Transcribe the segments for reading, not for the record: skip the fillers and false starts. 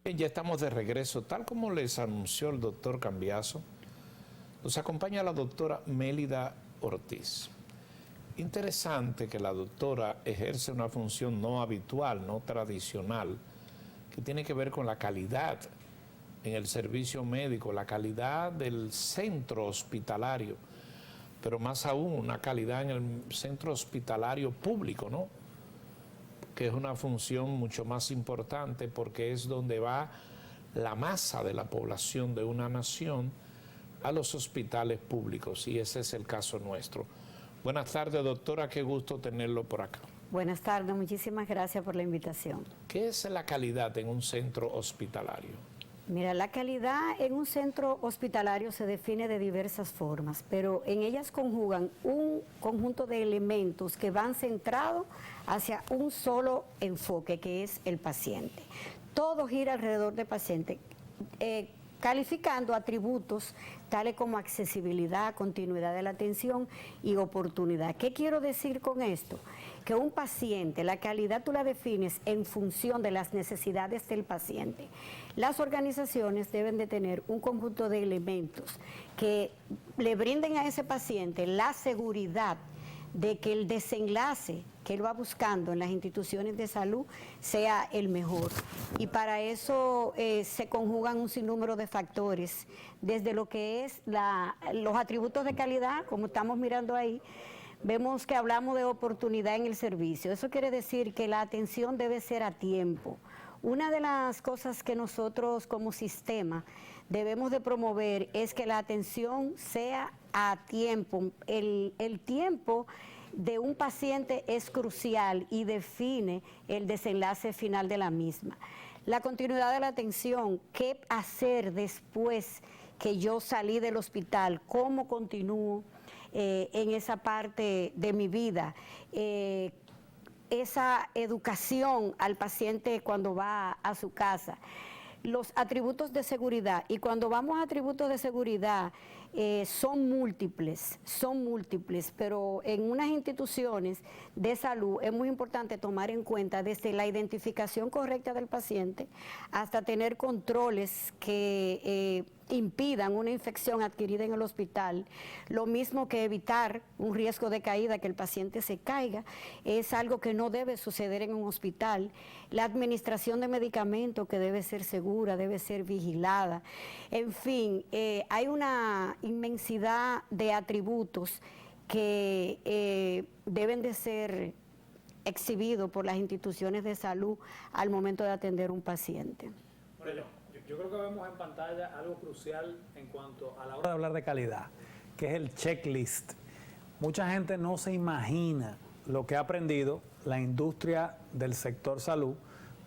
Ya estamos de regreso, tal como les anunció el doctor Cambiaso. Nos acompaña la doctora Mélida Ortiz. Interesante que la doctora ejerce una función no habitual, no tradicional, que tiene que ver con la calidad en el servicio médico, la calidad del centro hospitalario, pero más aún una calidad en el centro hospitalario público, ¿no? Que es una función mucho más importante porque es donde va la masa de la población de una nación a los hospitales públicos, y ese es el caso nuestro. Buenas tardes, doctora, qué gusto tenerlo por acá. Buenas tardes, muchísimas gracias por la invitación. ¿Qué es la calidad en un centro hospitalario? Mira, la calidad en un centro hospitalario se define de diversas formas, pero en ellas conjugan un conjunto de elementos que van centrados hacia un solo enfoque, que es el paciente. Todo gira alrededor del paciente, calificando atributos tales como accesibilidad, continuidad de la atención y oportunidad. ¿Qué quiero decir con esto? Que un paciente, la calidad tú la defines en función de las necesidades del paciente. Las organizaciones deben de tener un conjunto de elementos que le brinden a ese paciente la seguridad de que el desenlace que él va buscando en las instituciones de salud sea el mejor. Y para eso se conjugan un sinnúmero de factores, desde lo que es los atributos de calidad, como estamos mirando ahí. Vemos que hablamos de oportunidad en el servicio. Eso quiere decir que la atención debe ser a tiempo. Una de las cosas que nosotros como sistema debemos de promover es que la atención sea a tiempo. El tiempo de un paciente es crucial y define el desenlace final de la misma. La continuidad de la atención, qué hacer después que yo salí del hospital, cómo continúo en esa parte de mi vida, esa educación al paciente cuando va a su casa, los atributos de seguridad. Y cuando vamos a atributos de seguridad, son múltiples, pero en unas instituciones de salud es muy importante tomar en cuenta desde la identificación correcta del paciente hasta tener controles que impidan una infección adquirida en el hospital, lo mismo que evitar un riesgo de caída, que el paciente se caiga, es algo que no debe suceder en un hospital. La administración de medicamentos, que debe ser segura, debe ser vigilada. En fin, hay una inmensidad de atributos que deben de ser exhibidos por las instituciones de salud al momento de atender un paciente. Bueno, yo creo que vemos en pantalla algo crucial en cuanto a la hora de hablar de calidad, que es el checklist. Mucha gente no se imagina lo que ha aprendido la industria del sector salud,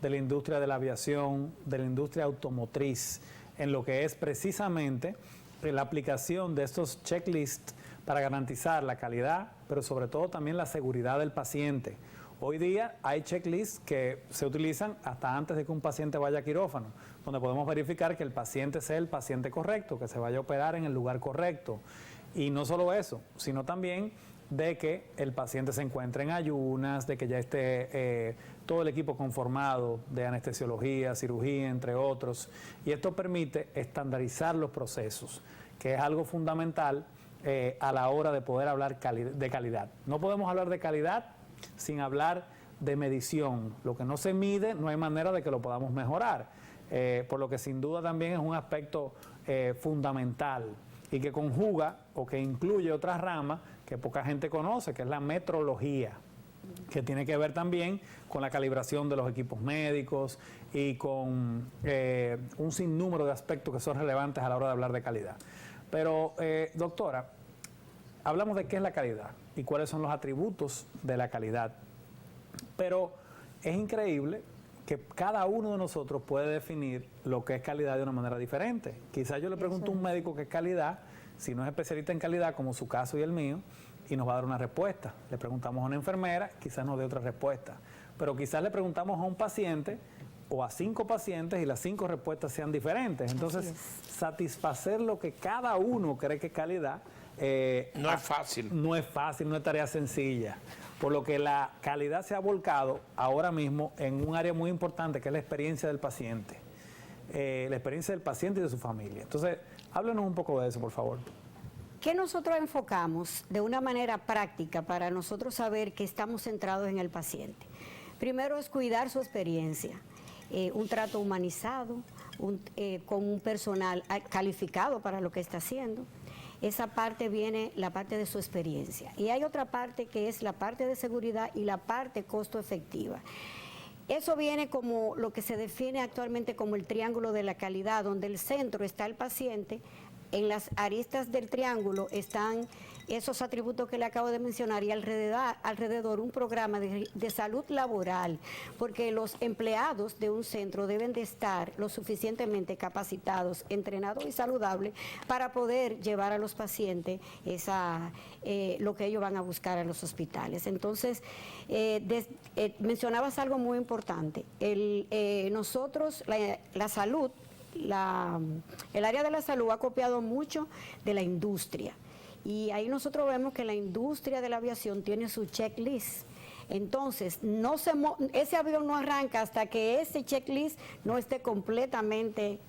de la industria de la aviación, de la industria automotriz, en lo que es precisamente la aplicación de estos checklists para garantizar la calidad, pero sobre todo también la seguridad del paciente. Hoy día hay checklists que se utilizan hasta antes de que un paciente vaya a quirófano, donde podemos verificar que el paciente sea el paciente correcto, que se vaya a operar en el lugar correcto. Y no solo eso, sino también de que el paciente se encuentre en ayunas, de que ya esté todo el equipo conformado de anestesiología, cirugía, entre otros. Y esto permite estandarizar los procesos, que es algo fundamental a la hora de poder hablar de calidad. No podemos hablar de calidad sin hablar de medición. Lo que no se mide, no hay manera de que lo podamos mejorar. Por lo que sin duda también es un aspecto fundamental y que conjuga o que incluye otras ramas que poca gente conoce, que es la metrología, que tiene que ver también con la calibración de los equipos médicos y con un sinnúmero de aspectos que son relevantes a la hora de hablar de calidad. Pero, doctora, hablamos de qué es la calidad y cuáles son los atributos de la calidad, pero es increíble que cada uno de nosotros puede definir lo que es calidad de una manera diferente. Quizás yo le pregunto a un médico qué es calidad, si no es especialista en calidad, como su caso y el mío, y nos va a dar una respuesta. Le preguntamos a una enfermera, quizás nos dé otra respuesta. Pero quizás le preguntamos a un paciente o a 5 pacientes y las 5 respuestas sean diferentes. Entonces, satisfacer lo que cada uno cree que es calidad no es fácil. No es fácil, no es tarea sencilla. Por lo que la calidad se ha volcado ahora mismo en un área muy importante, que es la experiencia del paciente. la experiencia del paciente y de su familia. Entonces, háblenos un poco de eso, por favor. ¿Qué nosotros enfocamos de una manera práctica para nosotros saber que estamos centrados en el paciente? Primero es cuidar su experiencia, un trato humanizado, con un personal calificado para lo que está haciendo. Esa parte viene la parte de su experiencia. Y hay otra parte que es la parte de seguridad y la parte costo efectiva. Eso viene como lo que se define actualmente como el triángulo de la calidad, donde el centro está el paciente. En las aristas del triángulo están esos atributos que le acabo de mencionar y alrededor un programa de salud laboral, porque los empleados de un centro deben de estar lo suficientemente capacitados, entrenados y saludables para poder llevar a los pacientes lo que ellos van a buscar a los hospitales. Entonces, mencionabas algo muy importante. Nosotros, la salud, el área de la salud ha copiado mucho de la industria y ahí nosotros vemos que la industria de la aviación tiene su checklist. Entonces, ese avión no arranca hasta que ese checklist no esté completamente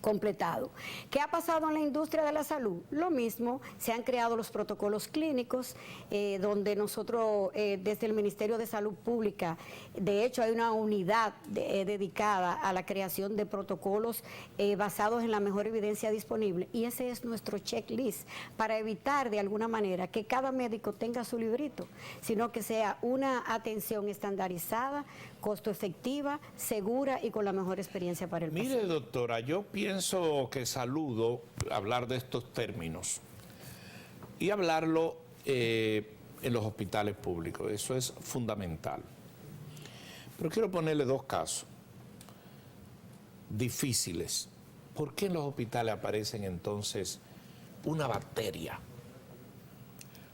completado. ¿Qué ha pasado en la industria de la salud? Lo mismo, se han creado los protocolos clínicos, donde nosotros, desde el Ministerio de Salud Pública, de hecho hay una unidad dedicada a la creación de protocolos basados en la mejor evidencia disponible, y ese es nuestro checklist, para evitar de alguna manera que cada médico tenga su librito, sino que sea una atención estandarizada, costo efectiva, segura y con la mejor experiencia para el paciente. Mire, doctora, yo pienso que saludo hablar de estos términos y hablarlo en los hospitales públicos. Eso es fundamental. Pero quiero ponerle dos casos difíciles. ¿Por qué en los hospitales aparecen entonces una bacteria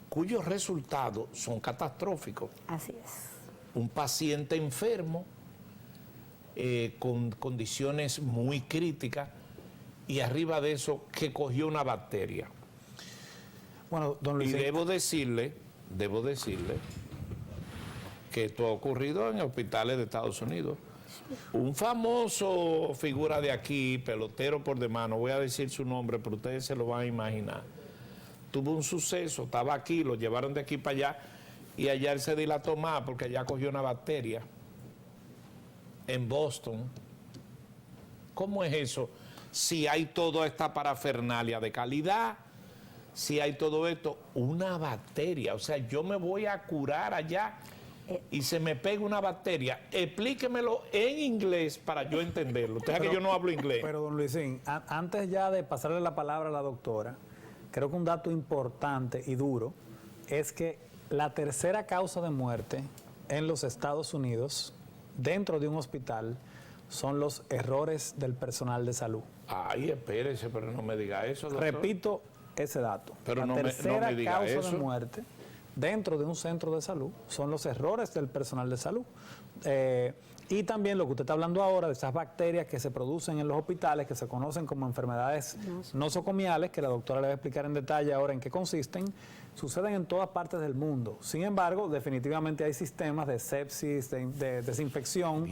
cuyos resultados son catastróficos? Así es. Un paciente enfermo con condiciones muy críticas y arriba de eso que cogió una bacteria. Bueno, don Luis. Y debo decirle que esto ha ocurrido en hospitales de Estados Unidos. Un famoso figura de aquí, pelotero por demás, no voy a decir su nombre, pero ustedes se lo van a imaginar. Tuvo un suceso, estaba aquí, lo llevaron de aquí para allá y allá él se dilató más porque allá cogió una bacteria en Boston. ¿Cómo es eso? Si hay toda esta parafernalia de calidad, si hay todo esto, una bacteria, o sea, yo me voy a curar allá y se me pega una bacteria. Explíquemelo en inglés para yo entenderlo. Usted sabe que yo no hablo inglés. Pero, don Luisín, antes ya de pasarle la palabra a la doctora, creo que un dato importante y duro es que la tercera causa de muerte en los Estados Unidos, dentro de un hospital, son los errores del personal de salud. Ay, espérese, pero no me diga eso, doctor. Repito ese dato. Pero la no me tercera diga causa eso. de muerte dentro de un centro de salud son los errores del personal de salud. Y también lo que usted está hablando ahora de esas bacterias que se producen en los hospitales, que se conocen como enfermedades nosocomiales, que la doctora le va a explicar en detalle ahora en qué consisten, suceden en todas partes del mundo. Sin embargo, definitivamente hay sistemas de sepsis, de desinfección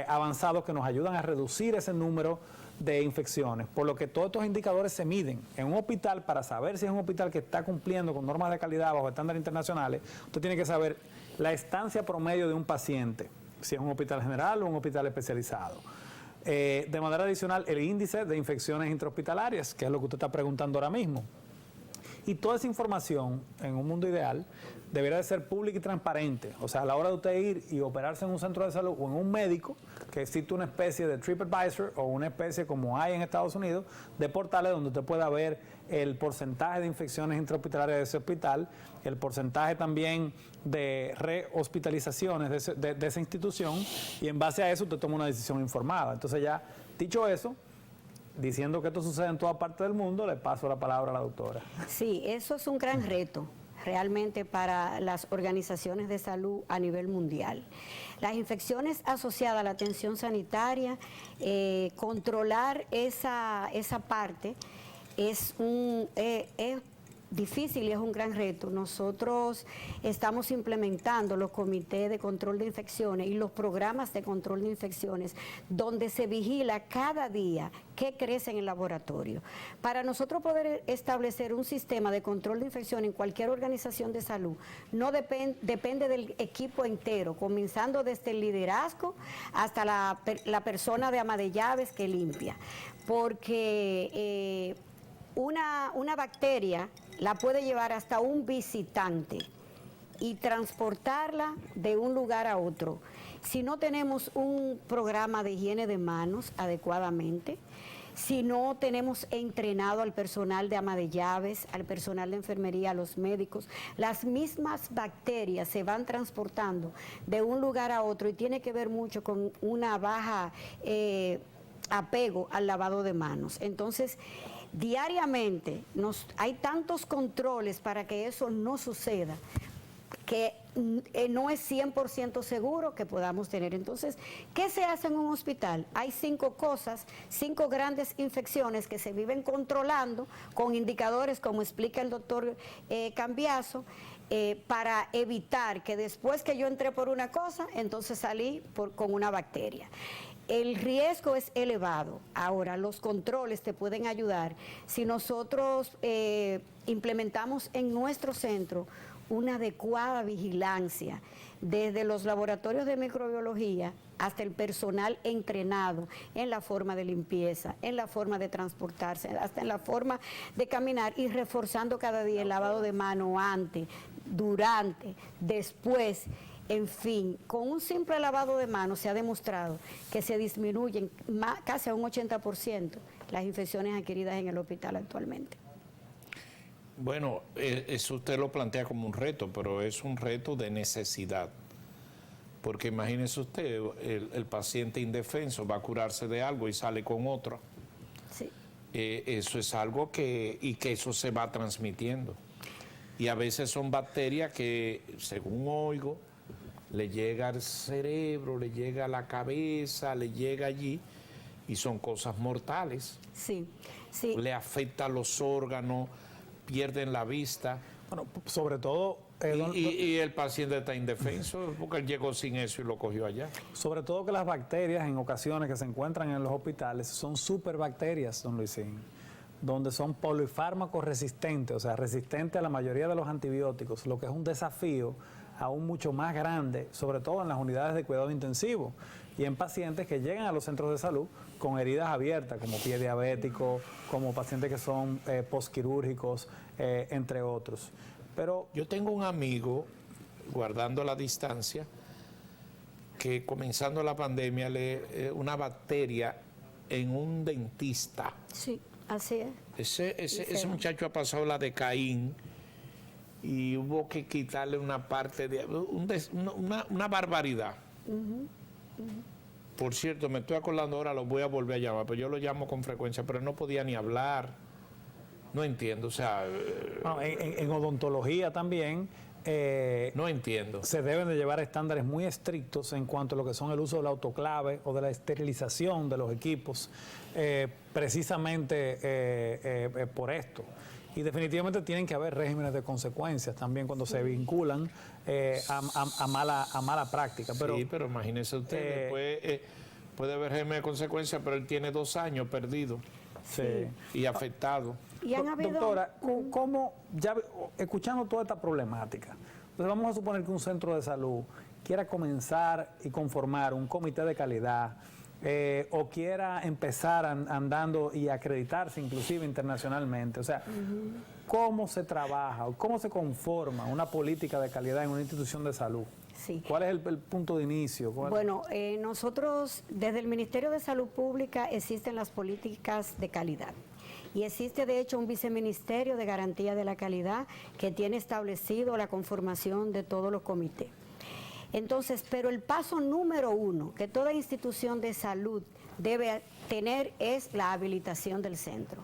avanzados que nos ayudan a reducir ese número de infecciones, por lo que todos estos indicadores se miden en un hospital. Para saber si es un hospital que está cumpliendo con normas de calidad bajo estándares internacionales, usted tiene que saber la estancia promedio de un paciente, si es un hospital general o un hospital especializado. De manera adicional, el índice de infecciones intrahospitalarias, que es lo que usted está preguntando ahora mismo. Y toda esa información, en un mundo ideal, debería de ser pública y transparente. O sea, a la hora de usted ir y operarse en un centro de salud o en un médico, que existe una especie de TripAdvisor o una especie como hay en Estados Unidos, de portales donde usted pueda ver el porcentaje de infecciones intrahospitalarias de ese hospital, el porcentaje también de rehospitalizaciones de esa institución, y en base a eso usted toma una decisión informada. Entonces, ya dicho eso, diciendo que esto sucede en toda parte del mundo, le paso la palabra a la doctora. Sí, eso es un gran reto realmente para las organizaciones de salud a nivel mundial. Las infecciones asociadas a la atención sanitaria, controlar esa parte es difícil y es un gran reto. Nosotros estamos implementando los comités de control de infecciones y los programas de control de infecciones donde se vigila cada día qué crece en el laboratorio. Para nosotros poder establecer un sistema de control de infección en cualquier organización de salud, no depende del equipo entero, comenzando desde el liderazgo hasta la persona de ama de llaves que limpia, porque una bacteria la puede llevar hasta un visitante y transportarla de un lugar a otro. Si no tenemos un programa de higiene de manos adecuadamente, si no tenemos entrenado al personal de ama de llaves, al personal de enfermería, a los médicos, las mismas bacterias se van transportando de un lugar a otro y tiene que ver mucho con una baja apego al lavado de manos. Entonces, diariamente hay tantos controles para que eso no suceda que no es 100% seguro que podamos tener. Entonces, ¿qué se hace en un hospital? Hay 5 cosas, 5 grandes infecciones que se viven controlando con indicadores, como explica el doctor Cambiaso, para evitar que después que yo entré por una cosa, entonces salí con una bacteria. El riesgo es elevado. Ahora, los controles te pueden ayudar si nosotros implementamos en nuestro centro una adecuada vigilancia, desde los laboratorios de microbiología hasta el personal entrenado en la forma de limpieza, en la forma de transportarse, hasta en la forma de caminar, y reforzando cada día el lavado de mano antes, durante, después. En fin, con un simple lavado de manos se ha demostrado que se disminuyen casi a un 80% las infecciones adquiridas en el hospital actualmente. Bueno, eso usted lo plantea como un reto, pero es un reto de necesidad. Porque imagínese usted, el paciente indefenso va a curarse de algo y sale con otro. Sí. Eso es algo que eso se va transmitiendo. Y a veces son bacterias que, según oigo, le llega al cerebro, le llega a la cabeza, le llega allí, y son cosas mortales. Sí, sí. Le afecta a los órganos, pierden la vista. Bueno, sobre todo... y el paciente está indefenso porque él llegó sin eso y lo cogió allá. Sobre todo que las bacterias en ocasiones que se encuentran en los hospitales son superbacterias, don Luisín, donde son polifármacos resistentes, o sea, resistentes a la mayoría de los antibióticos, lo que es un desafío aún mucho más grande, sobre todo en las unidades de cuidado intensivo y en pacientes que llegan a los centros de salud con heridas abiertas, como pie diabético, como pacientes que son postquirúrgicos, entre otros. Pero yo tengo un amigo, guardando la distancia, que comenzando la pandemia, una bacteria en un dentista. Sí, así es. Ese muchacho ha pasado la de Caín y hubo que quitarle una parte de una barbaridad. Por cierto, me estoy acordando ahora, lo voy a volver a llamar, pero yo lo llamo con frecuencia, pero no podía ni hablar. No entiendo, o sea... Bueno, en odontología también... no entiendo. Se deben de llevar estándares muy estrictos en cuanto a lo que son el uso del autoclave o de la esterilización de los equipos, precisamente por esto. Y definitivamente tienen que haber regímenes de consecuencias también cuando se vinculan a mala práctica. Pero, sí, pero imagínese usted, después puede haber regímenes de consecuencias, pero él tiene 2 años perdido. Sí. Y afectado. Y han habido... Doctora, ¿cómo, ya escuchando toda esta problemática, entonces vamos a suponer que un centro de salud quiera comenzar y conformar un comité de calidad, o quiera empezar andando y acreditarse inclusive internacionalmente? O sea, ¿cómo se trabaja o cómo se conforma una política de calidad en una institución de salud? Sí. ¿Cuál es el punto de inicio? Bueno, nosotros desde el Ministerio de Salud Pública existen las políticas de calidad. Y existe de hecho un viceministerio de garantía de la calidad que tiene establecido la conformación de todos los comités. Entonces, pero el paso número 1 que toda institución de salud debe tener es la habilitación del centro.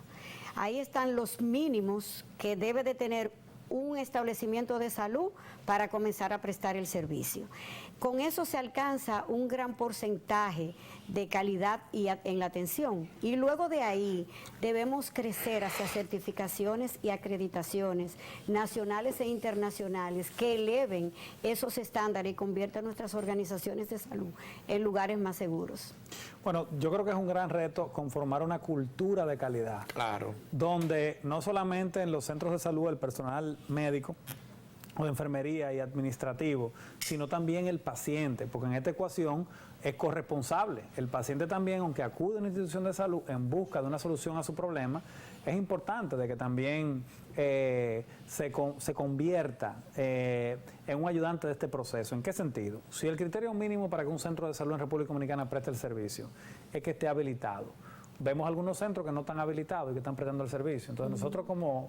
Ahí están los mínimos que debe de tener un establecimiento de salud para comenzar a prestar el servicio. Con eso se alcanza un gran porcentaje de calidad en la atención, y luego de ahí debemos crecer hacia certificaciones y acreditaciones nacionales e internacionales que eleven esos estándares y conviertan nuestras organizaciones de salud en lugares más seguros. Bueno, yo creo que es un gran reto conformar una cultura de calidad. Claro. Donde no solamente en los centros de salud el personal médico o de enfermería y administrativo, sino también el paciente, porque en esta ecuación es corresponsable. El paciente también, aunque acude a una institución de salud en busca de una solución a su problema, es importante de que también se convierta en un ayudante de este proceso. ¿En qué sentido? Si el criterio mínimo para que un centro de salud en República Dominicana preste el servicio es que esté habilitado, vemos algunos centros que no están habilitados y que están prestando el servicio. Entonces nosotros como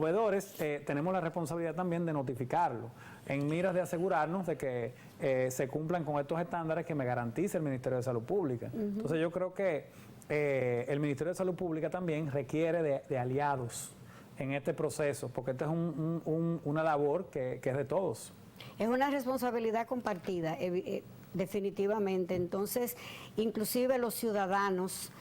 veedores tenemos la responsabilidad también de notificarlo, en miras de asegurarnos de que se cumplan con estos estándares que me garantice el Ministerio de Salud Pública. Entonces yo creo que el Ministerio de Salud Pública también requiere de aliados en este proceso, porque esta es una labor que es de todos. Es una responsabilidad compartida, definitivamente. Entonces, inclusive los ciudadanos,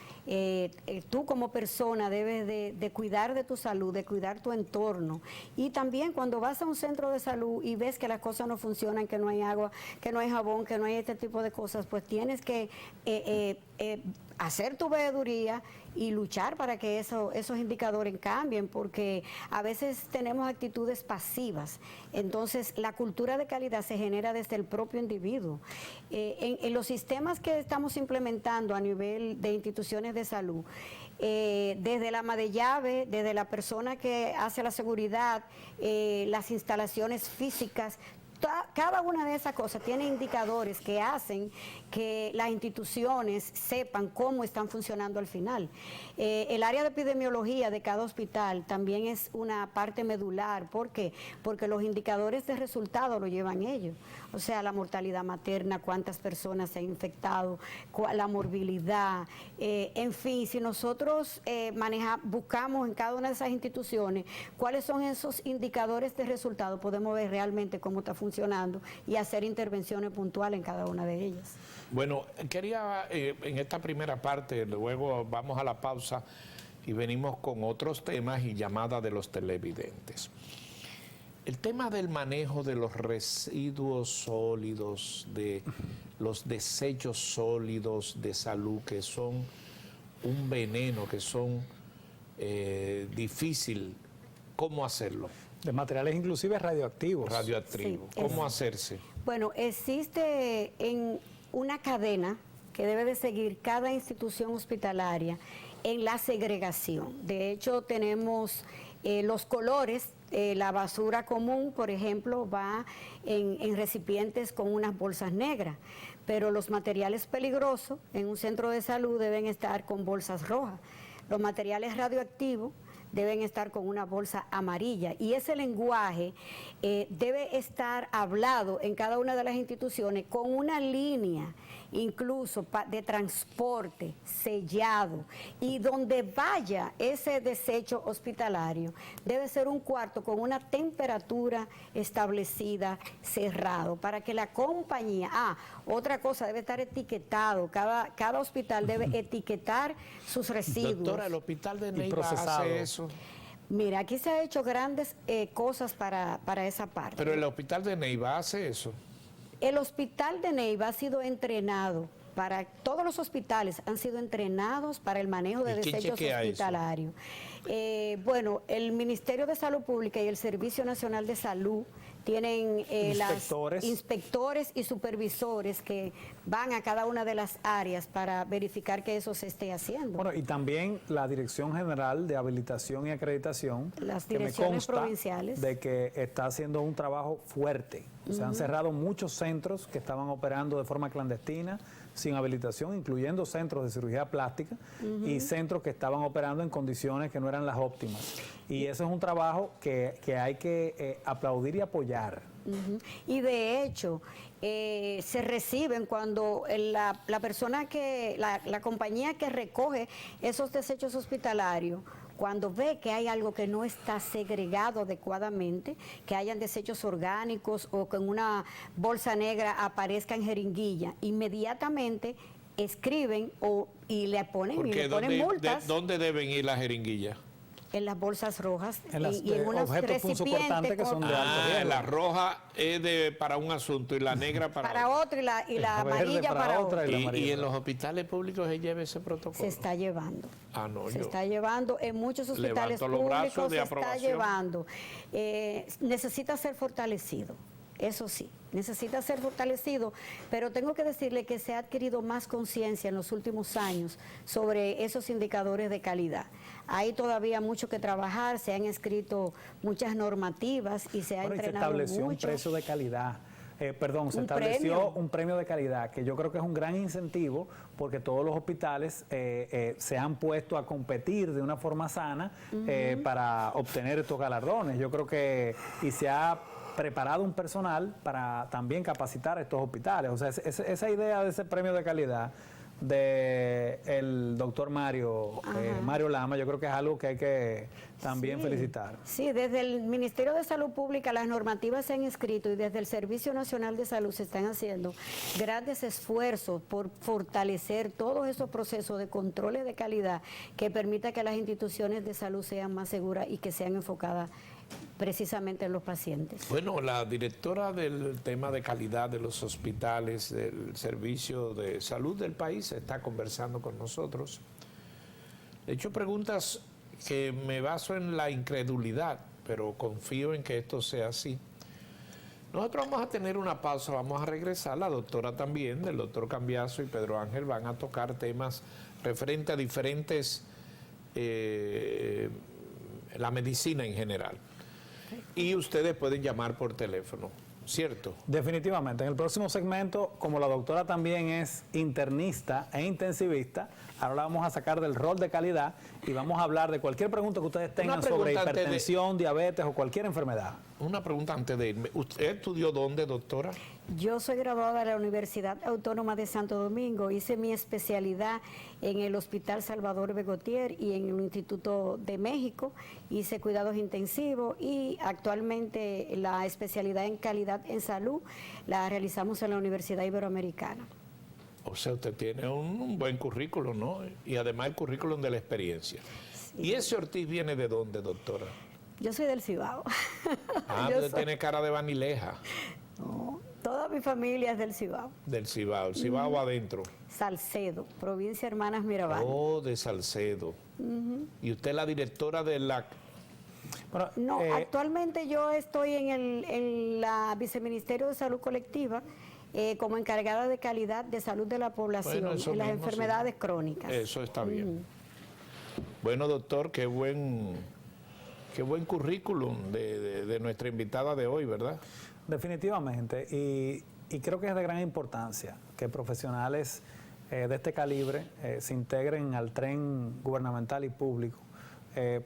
tú como persona debes de cuidar de tu salud, de cuidar tu entorno. Y también cuando vas a un centro de salud y ves que las cosas no funcionan, que no hay agua, que no hay jabón, que no hay este tipo de cosas, pues tienes que hacer tu veeduría y luchar para que esos indicadores cambien, porque a veces tenemos actitudes pasivas. Entonces, la cultura de calidad se genera desde el propio individuo. En los sistemas que estamos implementando a nivel de instituciones de salud, desde la ama de llave, desde la persona que hace la seguridad, las instalaciones físicas, cada una de esas cosas tiene indicadores que hacen que las instituciones sepan cómo están funcionando al final. El área de epidemiología de cada hospital también es una parte medular. ¿Por qué? Porque los indicadores de resultado lo llevan ellos. O sea, la mortalidad materna, cuántas personas se han infectado, la morbilidad, en fin, si nosotros buscamos en cada una de esas instituciones cuáles son esos indicadores de resultado, podemos ver realmente cómo está funcionando y hacer intervenciones puntuales en cada una de ellas. Bueno, quería en esta primera parte, luego vamos a la pausa y venimos con otros temas y llamadas de los televidentes. El tema del manejo de los residuos sólidos, de los desechos sólidos de salud, que son un veneno, que son difícil, ¿cómo hacerlo? De materiales inclusive radioactivos. Radioactivos. Sí, ¿Cómo hacerse? Bueno, existe en una cadena que debe de seguir cada institución hospitalaria en la segregación. De hecho, tenemos los colores. La basura común, por ejemplo, va en recipientes con unas bolsas negras, pero los materiales peligrosos en un centro de salud deben estar con bolsas rojas. Los materiales radioactivos deben estar con una bolsa amarilla, y ese lenguaje debe estar hablado en cada una de las instituciones con una línea incluso de transporte sellado, y donde vaya ese desecho hospitalario debe ser un cuarto con una temperatura establecida, cerrado, para que la compañía, otra cosa, debe estar etiquetado, cada hospital debe etiquetar sus residuos. Doctora, ¿el hospital de Neiva hace eso? Mira, aquí se ha hecho grandes cosas para esa parte. Pero el hospital de Neiva hace eso. El hospital de Neiva ha sido entrenado, todos los hospitales han sido entrenados para el manejo de desechos hospitalarios. Bueno, el Ministerio de Salud Pública y el Servicio Nacional de Salud tienen inspectores y supervisores que van a cada una de las áreas para verificar que eso se esté haciendo. Bueno, y también la Dirección General de Habilitación y Acreditación, las que direcciones me consta provinciales, de que está haciendo un trabajo fuerte. Se han cerrado muchos centros que estaban operando de forma clandestina, sin habilitación, incluyendo centros de cirugía plástica y centros que estaban operando en condiciones que no eran las óptimas. Y ese es un trabajo que hay que aplaudir y apoyar. Y de hecho, se reciben cuando la persona la compañía que recoge esos desechos hospitalarios cuando ve que hay algo que no está segregado adecuadamente, que hayan desechos orgánicos o que en una bolsa negra aparezcan jeringuillas, inmediatamente escriben y le ponen multas. ¿Dónde deben ir las jeringuillas? En las bolsas rojas En y en unos objetos punzocortantes que son de alto riesgo. La roja es para un asunto y la negra para otro y la amarilla para otro. Y en los hospitales públicos se lleva ese protocolo. Se está llevando. Se está llevando en muchos hospitales públicos, se está llevando. Necesita ser fortalecido. Eso sí, necesita ser fortalecido, pero tengo que decirle que se ha adquirido más conciencia en los últimos años sobre esos indicadores de calidad. Hay todavía mucho que trabajar, se han escrito muchas normativas y se ha entrenado mucho. Se estableció un precio de calidad. Se estableció un premio de calidad, que yo creo que es un gran incentivo, porque todos los hospitales se han puesto a competir de una forma sana para obtener estos galardones. Yo creo que, y se ha preparado un personal para también capacitar a estos hospitales. O sea, esa idea de ese premio de calidad del doctor Mario Lama, yo creo que es algo que hay que también felicitar. Sí, desde el Ministerio de Salud Pública las normativas se han escrito y desde el Servicio Nacional de Salud se están haciendo grandes esfuerzos por fortalecer todos esos procesos de controles de calidad que permita que las instituciones de salud sean más seguras y que sean enfocadas precisamente en los pacientes. Bueno, la directora del tema de calidad de los hospitales, del servicio de salud del país, está conversando con nosotros. De hecho, preguntas que me baso en la incredulidad, pero confío en que esto sea así. Nosotros vamos a tener una pausa, vamos a regresar. La doctora también, del doctor Cambiaso y Pedro Ángel, van a tocar temas referentes a diferentes, la medicina en general. Y ustedes pueden llamar por teléfono, ¿cierto? Definitivamente. En el próximo segmento, como la doctora también es internista e intensivista, ahora la vamos a sacar del rol de calidad y vamos a hablar de cualquier pregunta que ustedes tengan sobre hipertensión, diabetes o cualquier enfermedad. Una pregunta antes de irme. ¿Usted estudió dónde, doctora? Yo soy graduada de la Universidad Autónoma de Santo Domingo. Hice mi especialidad en el Hospital Salvador Begotier y en el Instituto de México. Hice cuidados intensivos y actualmente la especialidad en calidad en salud la realizamos en la Universidad Iberoamericana. O sea, usted tiene un buen currículum, ¿no? Y además el currículum de la experiencia. Sí. ¿Y ese Ortiz viene de dónde, doctora? Yo soy del Cibao. Usted tiene cara de Vanileja. No, toda mi familia es del Cibao. Del Cibao, el Cibao adentro. Salcedo, provincia Hermanas Mirabal. Oh, de Salcedo. ¿Y usted es la directora de la...? Bueno, no, actualmente yo estoy en la Viceministerio de Salud Colectiva como encargada de calidad de salud de la población en las enfermedades crónicas. Eso está bien. Bueno, doctor, qué buen currículum de nuestra invitada de hoy, ¿verdad? Definitivamente, y creo que es de gran importancia que profesionales de este calibre se integren al tren gubernamental y público,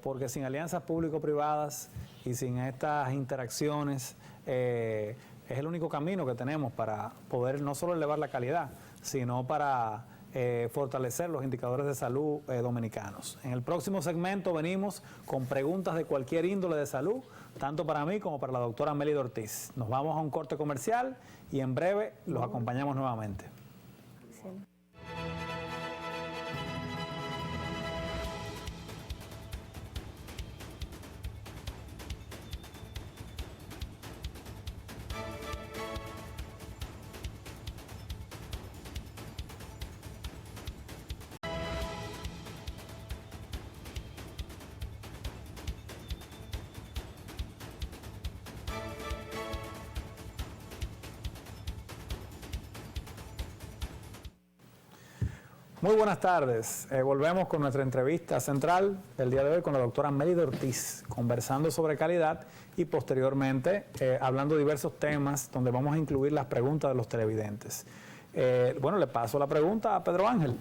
porque sin alianzas público-privadas y sin estas interacciones es el único camino que tenemos para poder no solo elevar la calidad, sino para fortalecer los indicadores de salud dominicanos. En el próximo segmento venimos con preguntas de cualquier índole de salud, tanto para mí como para la doctora Mélida Ortiz. Nos vamos a un corte comercial y en breve los acompañamos nuevamente. Sí. Muy buenas tardes. Volvemos con nuestra entrevista central del día de hoy con la doctora Mélida Ortiz, conversando sobre calidad y posteriormente hablando de diversos temas donde vamos a incluir las preguntas de los televidentes. Bueno, le paso la pregunta a Pedro Ángel.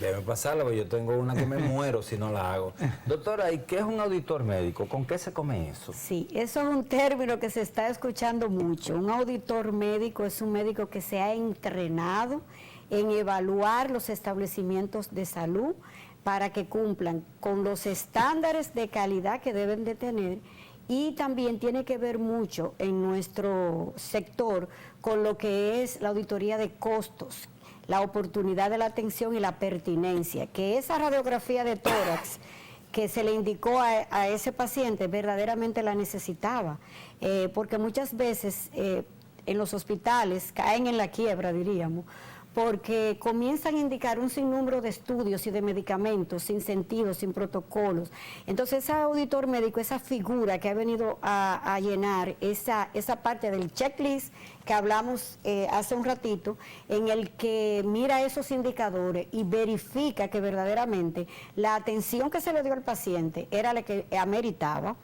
Debe pasarla, porque yo tengo una que me muero si no la hago. Doctora, ¿y qué es un auditor médico? ¿Con qué se come eso? Sí, eso es un término que se está escuchando mucho. Un auditor médico es un médico que se ha entrenado en evaluar los establecimientos de salud para que cumplan con los estándares de calidad que deben de tener, y también tiene que ver mucho en nuestro sector con lo que es la auditoría de costos, la oportunidad de la atención y la pertinencia, que esa radiografía de tórax que se le indicó a ese paciente verdaderamente la necesitaba, porque muchas veces en los hospitales caen en la quiebra, diríamos, porque comienzan a indicar un sinnúmero de estudios y de medicamentos sin sentido, sin protocolos. Entonces, ese auditor médico, esa figura que ha venido a llenar esa parte del checklist que hablamos hace un ratito, en el que mira esos indicadores y verifica que verdaderamente la atención que se le dio al paciente era la que ameritaba,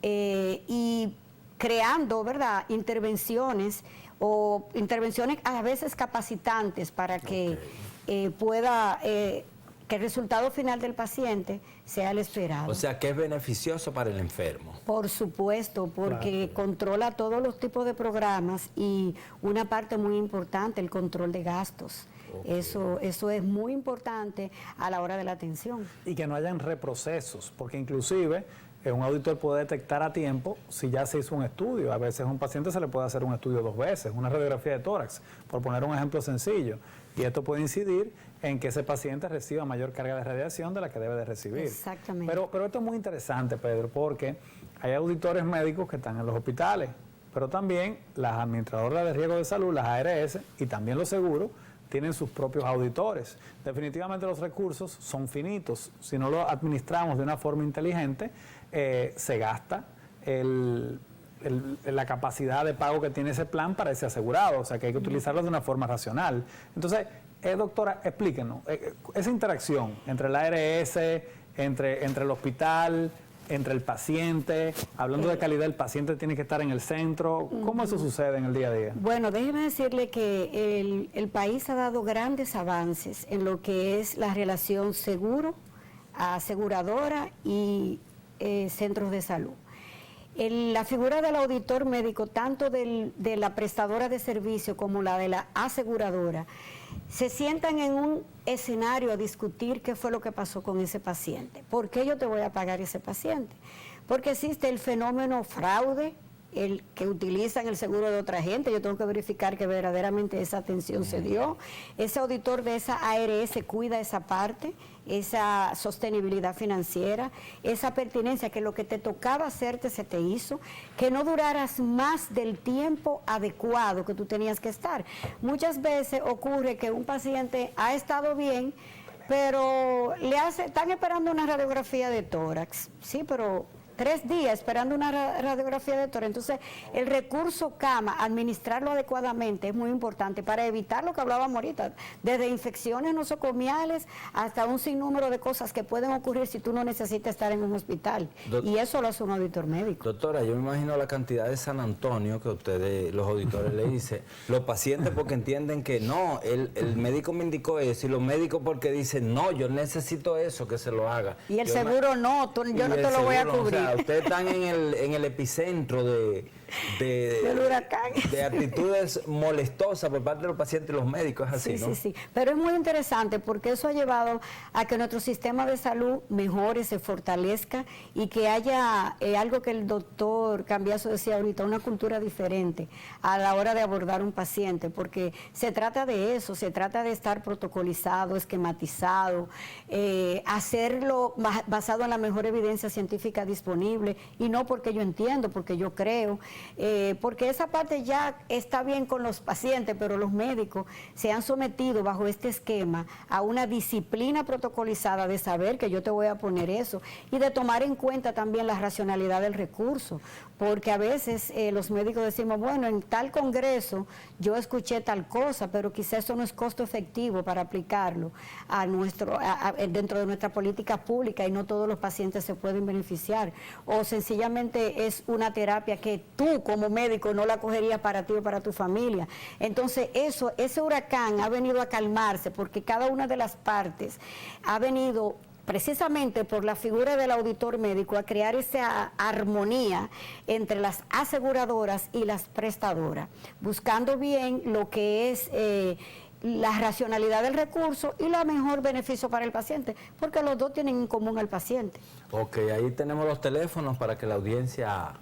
y creando, ¿verdad?, intervenciones a veces capacitantes para que pueda, que el resultado final del paciente sea el esperado. O sea, que es beneficioso para el enfermo. Por supuesto, porque controla todos los tipos de programas y una parte muy importante, el control de gastos. Eso es muy importante a la hora de la atención. Y que no hayan reprocesos, porque inclusive un auditor puede detectar a tiempo si ya se hizo un estudio. A veces a un paciente se le puede hacer un estudio 2 veces, una radiografía de tórax, por poner un ejemplo sencillo. Y esto puede incidir en que ese paciente reciba mayor carga de radiación de la que debe de recibir. Exactamente. Pero esto es muy interesante, Pedro, porque hay auditores médicos que están en los hospitales, pero también las administradoras de riesgo de salud, las ARS, y también los seguros, tienen sus propios auditores. Definitivamente los recursos son finitos. Si no lo administramos de una forma inteligente, se gasta la capacidad de pago que tiene ese plan para ese asegurado. O sea, que hay que utilizarlo de una forma racional. Entonces, doctora, explíquenos, esa interacción entre la ARS, entre el hospital, entre el paciente, hablando de calidad, el paciente tiene que estar en el centro. ¿Cómo eso sucede en el día a día? Bueno, déjeme decirle que el país ha dado grandes avances en lo que es la relación seguro, aseguradora y centros de salud. La figura del auditor médico, tanto de la prestadora de servicio como la de la aseguradora, se sientan en un escenario a discutir qué fue lo que pasó con ese paciente. ¿Por qué yo te voy a pagar ese paciente? Porque existe el fenómeno fraude, el que utilizan el seguro de otra gente. Yo tengo que verificar que verdaderamente esa atención se dio. Ese auditor de esa ARS cuida esa parte, esa sostenibilidad financiera, esa pertinencia, que lo que te tocaba hacerte se te hizo, que no duraras más del tiempo adecuado que tú tenías que estar. Muchas veces ocurre que un paciente ha estado bien, pero están esperando una radiografía de tórax, sí, pero 3 días esperando una radiografía de tórax. Entonces, el recurso cama, administrarlo adecuadamente es muy importante para evitar lo que hablábamos ahorita, desde infecciones nosocomiales hasta un sinnúmero de cosas que pueden ocurrir si tú no necesitas estar en un hospital. Y eso lo hace un auditor médico. Doctora, yo me imagino la cantidad de San Antonio que ustedes, los auditores, le dicen, los pacientes porque entienden que no, el médico me indicó eso, y los médicos porque dicen, no, yo necesito eso, que se lo haga. Y el seguro no, yo no te lo voy a cubrir. Ustedes están en el epicentro del huracán. De actitudes molestosas por parte de los pacientes y los médicos, es así, sí, ¿no? Sí, pero es muy interesante porque eso ha llevado a que nuestro sistema de salud mejore, se fortalezca y que haya algo que el doctor Cambiaso decía ahorita, una cultura diferente a la hora de abordar un paciente, porque se trata de eso, se trata de estar protocolizado, esquematizado, hacerlo basado en la mejor evidencia científica disponible, y no porque yo entiendo, porque yo creo, porque esa parte ya está bien con los pacientes, pero los médicos se han sometido bajo este esquema a una disciplina protocolizada de saber que yo te voy a poner eso y de tomar en cuenta también la racionalidad del recurso, porque a veces los médicos decimos, bueno, en tal congreso yo escuché tal cosa, pero quizás eso no es costo efectivo para aplicarlo dentro de nuestra política pública, y no todos los pacientes se pueden beneficiar, o sencillamente es una terapia que tú como médico no la cogerías para ti o para tu familia. Entonces ese huracán ha venido a calmarse porque cada una de las partes ha venido, precisamente por la figura del auditor médico, a crear esa armonía entre las aseguradoras y las prestadoras, buscando bien lo que es la racionalidad del recurso y la mejor beneficio para el paciente, porque los dos tienen en común al paciente. Ok, ahí tenemos los teléfonos para que la audiencia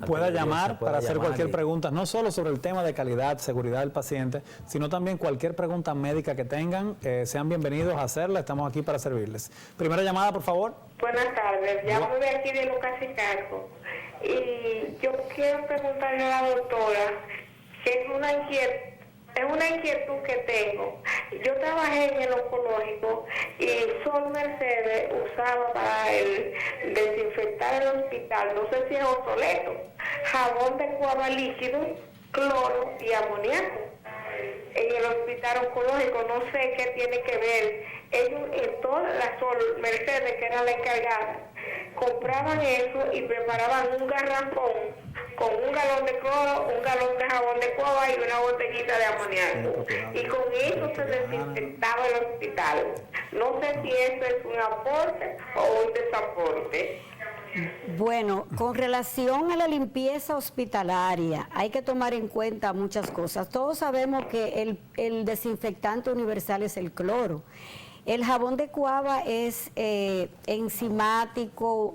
pueda llamar para hacer cualquier pregunta, no solo sobre el tema de calidad, seguridad del paciente, sino también cualquier pregunta médica que tengan, sean bienvenidos a hacerla, estamos aquí para servirles. Primera llamada, por favor. Buenas tardes, llamo de aquí de Lucas y Cargo y yo quiero preguntarle a la doctora que es una inquietud que tengo. Yo trabajé en el oncológico y Sol Mercedes usaba para desinfectar el hospital, no sé si es obsoleto, jabón de cuava líquido, cloro y amoníaco. En el hospital oncológico no sé qué tiene que ver. Ellos, en toda la Sol Mercedes, que era la encargada, compraban eso y preparaban un garrafón con un galón de cloro, un galón de jabón de cuava y una botellita de amoníaco. Y con eso se desinfectaba el hospital. No sé si eso es un aporte o un desaporte. Bueno, con relación a la limpieza hospitalaria, hay que tomar en cuenta muchas cosas. Todos sabemos que el desinfectante universal es el cloro. El jabón de cuava es enzimático,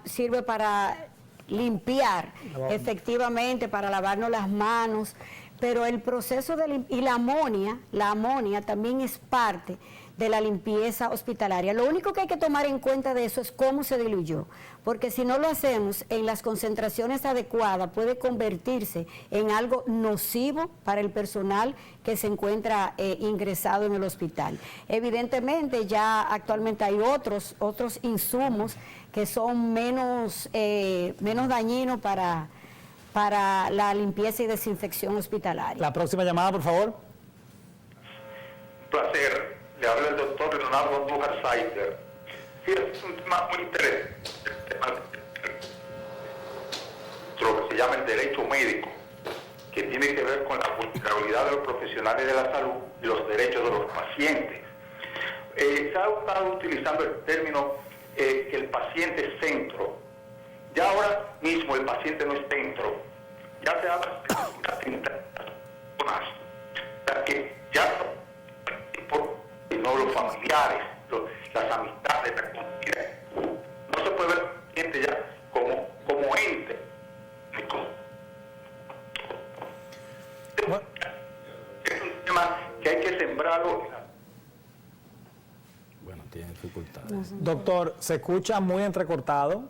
sirve para limpiar, efectivamente, para lavarnos las manos, pero el proceso y la amonia también es parte de la limpieza hospitalaria. Lo único que hay que tomar en cuenta de eso es cómo se diluyó, porque si no lo hacemos en las concentraciones adecuadas puede convertirse en algo nocivo para el personal que se encuentra ingresado en el hospital. Evidentemente ya actualmente hay otros insumos que son menos dañinos para la limpieza y desinfección hospitalaria. La próxima llamada, por favor. Un placer. Le habla el doctor Leonardo Andújar Saiter. Sí, es un tema muy interesante, lo que se llama el derecho médico, que tiene que ver con la vulnerabilidad de los profesionales de la salud y los derechos de los pacientes. Se ha estado utilizando el término que el paciente es centro. Ya ahora mismo el paciente no es centro. Ya se habla de personas que ya no los familiares, las amistades, la comunidad. No se puede ver al paciente ya como ente. Es un tema que hay que sembrarlo. Bueno, tiene dificultades. Doctor, se escucha muy entrecortado.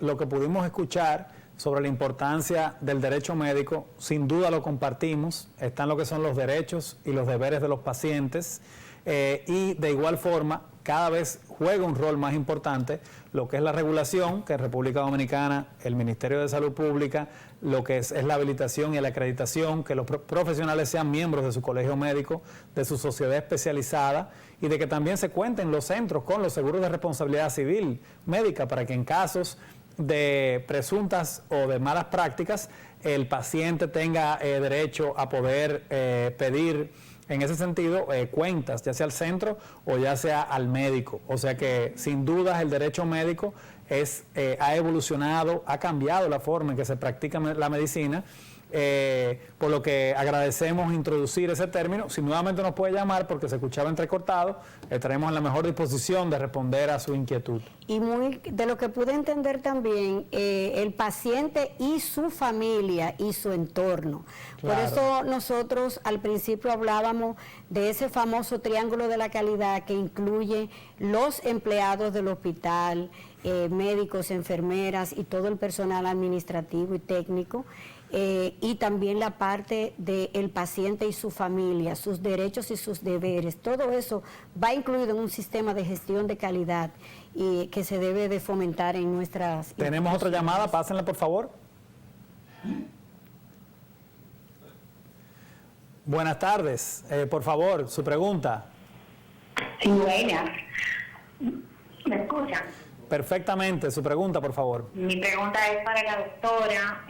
Lo que pudimos escuchar sobre la importancia del derecho médico, sin duda lo compartimos. Están lo que son los derechos y los deberes de los pacientes. Y de igual forma, cada vez juega un rol más importante lo que es la regulación, que en República Dominicana, el Ministerio de Salud Pública, lo que es la habilitación y la acreditación, que los profesionales sean miembros de su colegio médico, de su sociedad especializada, y de que también se cuenten los centros con los seguros de responsabilidad civil médica, para que en casos de presuntas o de malas prácticas, el paciente tenga derecho a poder pedir, en ese sentido, cuentas, ya sea al centro o ya sea al médico. O sea que, sin dudas, el derecho médico ha evolucionado, ha cambiado la forma en que se practica la medicina, por lo que agradecemos introducir ese término. Si nuevamente nos puede llamar porque se escuchaba entrecortado, estaremos en la mejor disposición de responder a su inquietud. Y de lo que pude entender también, el paciente y su familia y su entorno. Claro. Por eso nosotros al principio hablábamos de ese famoso triángulo de la calidad que incluye los empleados del hospital, médicos, enfermeras y todo el personal administrativo y técnico. Y también la parte del paciente y su familia, sus derechos y sus deberes. Todo eso va incluido en un sistema de gestión de calidad y que se debe de fomentar en nuestras... Tenemos otra llamada, pásenla por favor. Buenas tardes, por favor, su pregunta. Sí, buenas. ¿Me escuchan? Perfectamente, su pregunta, por favor. Mi pregunta es para la doctora.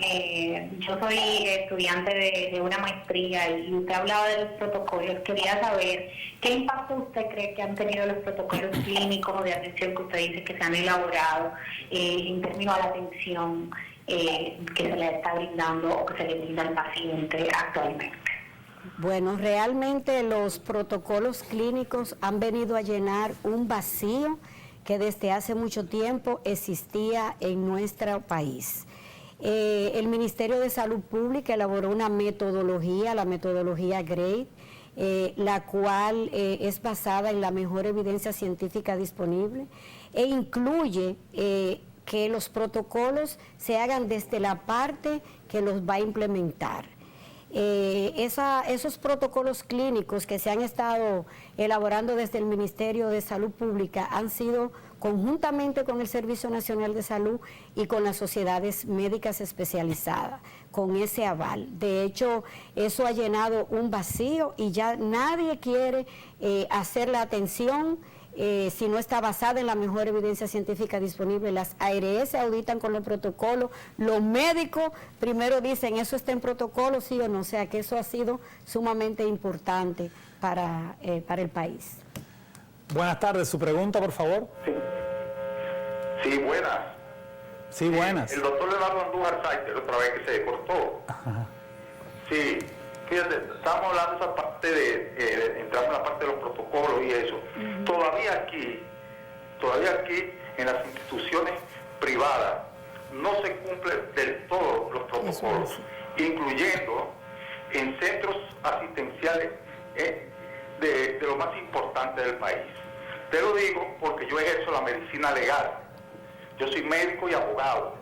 Yo soy estudiante de una maestría y usted hablaba de los protocolos. Quería saber qué impacto usted cree que han tenido los protocolos clínicos de atención que usted dice que se han elaborado en términos a la atención que se le está brindando o que se le brinda al paciente actualmente. Bueno, realmente los protocolos clínicos han venido a llenar un vacío que desde hace mucho tiempo existía en nuestro país. El Ministerio de Salud Pública elaboró una metodología, la metodología GRADE, la cual es basada en la mejor evidencia científica disponible e incluye que los protocolos se hagan desde la parte que los va a implementar. Esos protocolos clínicos que se han estado elaborando desde el Ministerio de Salud Pública han sido conjuntamente con el Servicio Nacional de Salud y con las sociedades médicas especializadas, con ese aval. De hecho, eso ha llenado un vacío y ya nadie quiere hacer la atención si no está basada en la mejor evidencia científica disponible. Las ARS auditan con los protocolos, los médicos primero dicen, ¿eso está en protocolo, sí o no? O sea que eso ha sido sumamente importante para el país. Buenas tardes, su pregunta, por favor. Sí, buenas. Sí, buenas. El doctor Leonardo Andújar Saiter, otra vez que se cortó. Ajá. Sí, fíjate, estamos hablando de esa parte entramos en la parte de los protocolos y eso. Todavía aquí, en las instituciones privadas, no se cumplen del todo los protocolos, incluyendo en centros asistenciales de lo más importante del país. Te lo digo porque yo ejerzo la medicina legal. Yo soy médico y abogado.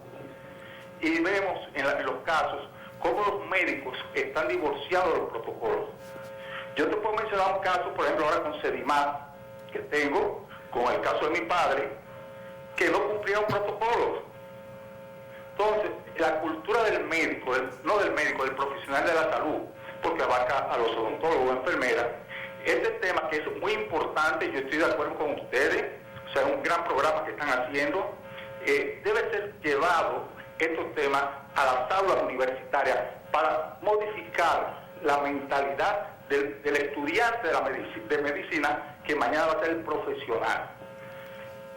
Y vemos en los casos cómo los médicos están divorciados de los protocolos. Yo te puedo mencionar un caso, por ejemplo, ahora con Sedimar, que tengo, con el caso de mi padre, que no cumplía un protocolo. Entonces, la cultura del médico, del profesional de la salud, porque abarca a los odontólogos, enfermeras, este tema que es muy importante, yo estoy de acuerdo con ustedes, o sea, es un gran programa que están haciendo, debe ser llevado estos temas a las aulas universitarias para modificar la mentalidad del estudiante de medicina que mañana va a ser el profesional.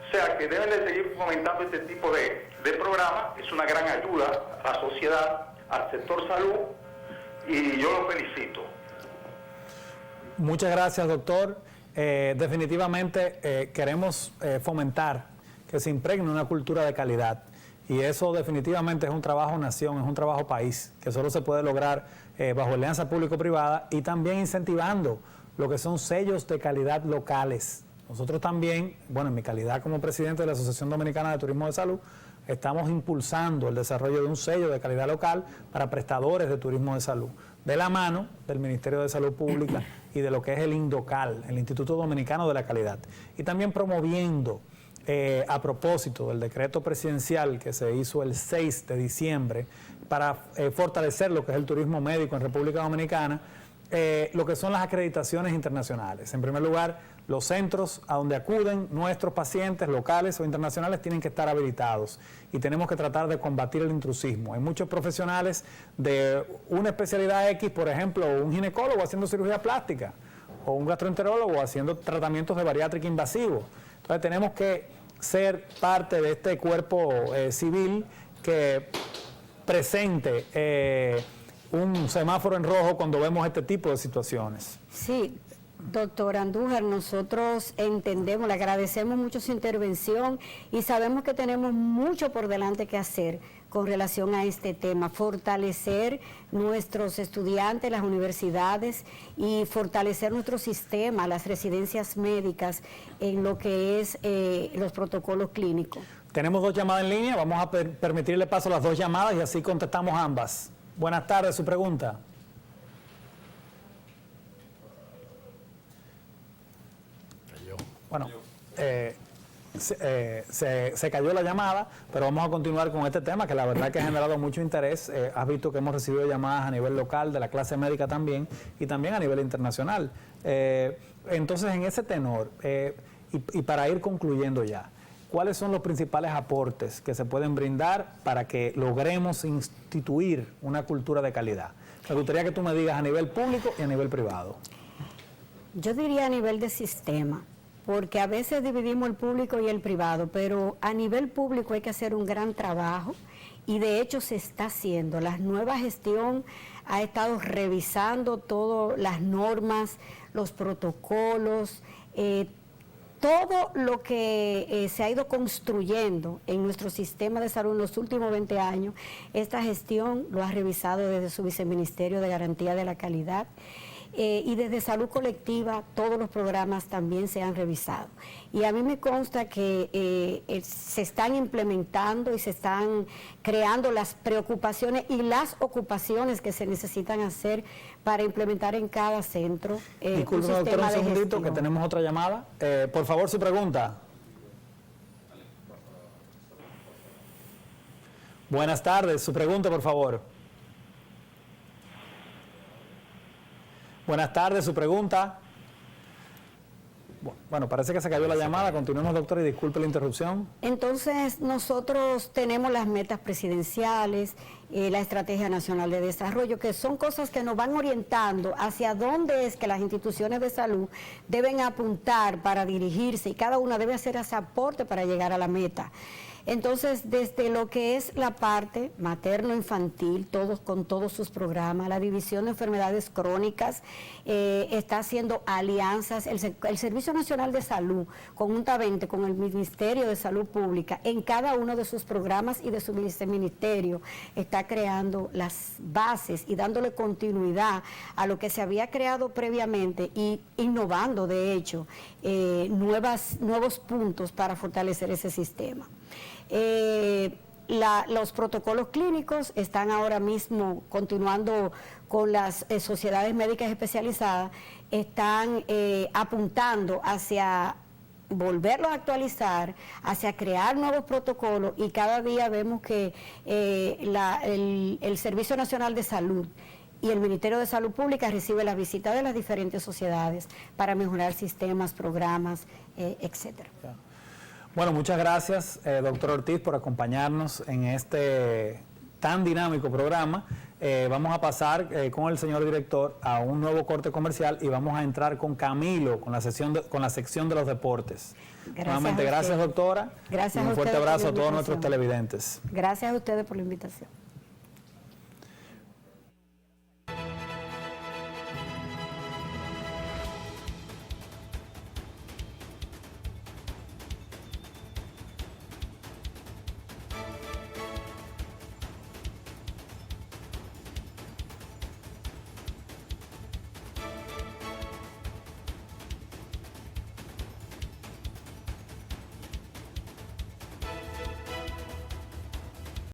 O sea, que deben de seguir fomentando este tipo de programas, es una gran ayuda a la sociedad, al sector salud, y yo lo felicito. Muchas gracias, doctor. Definitivamente queremos fomentar que se impregne una cultura de calidad. Y eso definitivamente es un trabajo nación, es un trabajo país, que solo se puede lograr bajo alianza público-privada y también incentivando lo que son sellos de calidad locales. Nosotros también, bueno, en mi calidad como presidente de la Asociación Dominicana de Turismo de Salud, estamos impulsando el desarrollo de un sello de calidad local para prestadores de turismo de salud, de la mano del Ministerio de Salud Pública y de lo que es el INDOCAL, el Instituto Dominicano de la Calidad. Y también promoviendo, a propósito del decreto presidencial que se hizo el 6 de diciembre para fortalecer lo que es el turismo médico en República Dominicana, lo que son las acreditaciones internacionales. En primer lugar, los centros a donde acuden nuestros pacientes locales o internacionales tienen que estar habilitados y tenemos que tratar de combatir el intrusismo. Hay muchos profesionales de una especialidad X, por ejemplo, un ginecólogo haciendo cirugía plástica o un gastroenterólogo haciendo tratamientos de bariátrica invasivo. Entonces tenemos que ser parte de este cuerpo civil que presente un semáforo en rojo cuando vemos este tipo de situaciones. Sí, doctor Andújar, nosotros entendemos, le agradecemos mucho su intervención y sabemos que tenemos mucho por delante que hacer con relación a este tema, fortalecer nuestros estudiantes, las universidades y fortalecer nuestro sistema, las residencias médicas en lo que es los protocolos clínicos. Tenemos 2 llamadas en línea, vamos a permitirle paso a las 2 llamadas y así contestamos ambas. Buenas tardes, su pregunta. Bueno, se cayó la llamada, pero vamos a continuar con este tema que la verdad que ha generado mucho interés. Has visto que hemos recibido llamadas a nivel local, de la clase médica también, y también a nivel internacional. Entonces, en ese tenor, y para ir concluyendo ya, ¿cuáles son los principales aportes que se pueden brindar para que logremos instituir una cultura de calidad? Me gustaría que tú me digas a nivel público y a nivel privado. Yo diría a nivel de sistema, porque a veces dividimos el público y el privado, pero a nivel público hay que hacer un gran trabajo y de hecho se está haciendo. La nueva gestión ha estado revisando todas las normas, los protocolos, todo lo que se ha ido construyendo en nuestro sistema de salud en los últimos 20 años. Esta gestión lo ha revisado desde su viceministerio de Garantía de la Calidad. Y desde Salud Colectiva todos los programas también se han revisado. Y a mí me consta que se están implementando y se están creando las preocupaciones y las ocupaciones que se necesitan hacer para implementar en cada centro Disculpe, un doctor, sistema un de segundito, gestión. que tenemos otra llamada. Por favor, su pregunta. Buenas tardes, su pregunta, por favor. Buenas tardes, su pregunta. Bueno, parece que se cayó la llamada. Continuemos, doctor, y disculpe la interrupción. Entonces, nosotros tenemos las metas presidenciales, la Estrategia Nacional de Desarrollo, que son cosas que nos van orientando hacia dónde es que las instituciones de salud deben apuntar para dirigirse, y cada una debe hacer ese aporte para llegar a la meta. Entonces, desde lo que es la parte materno-infantil, todos con todos sus programas, la División de Enfermedades Crónicas está haciendo alianzas, el Servicio Nacional de Salud, conjuntamente con el Ministerio de Salud Pública, en cada uno de sus programas y de su ministerio, está creando las bases y dándole continuidad a lo que se había creado previamente y innovando, de hecho, nuevos puntos para fortalecer ese sistema. Los protocolos clínicos están ahora mismo continuando con las sociedades médicas especializadas, están apuntando hacia volverlos a actualizar, hacia crear nuevos protocolos, y cada día vemos que el Servicio Nacional de Salud y el Ministerio de Salud Pública recibe la visita de las diferentes sociedades para mejorar sistemas, programas, etcétera. Bueno, muchas gracias, doctor Ortiz, por acompañarnos en este tan dinámico programa. Vamos a pasar con el señor director a un nuevo corte comercial y vamos a entrar con Camilo, con la sección de los deportes. Nuevamente, gracias, doctora. Gracias y un a fuerte ustedes por abrazo la a todos nuestros invitación. televidentes. Gracias a ustedes por la invitación.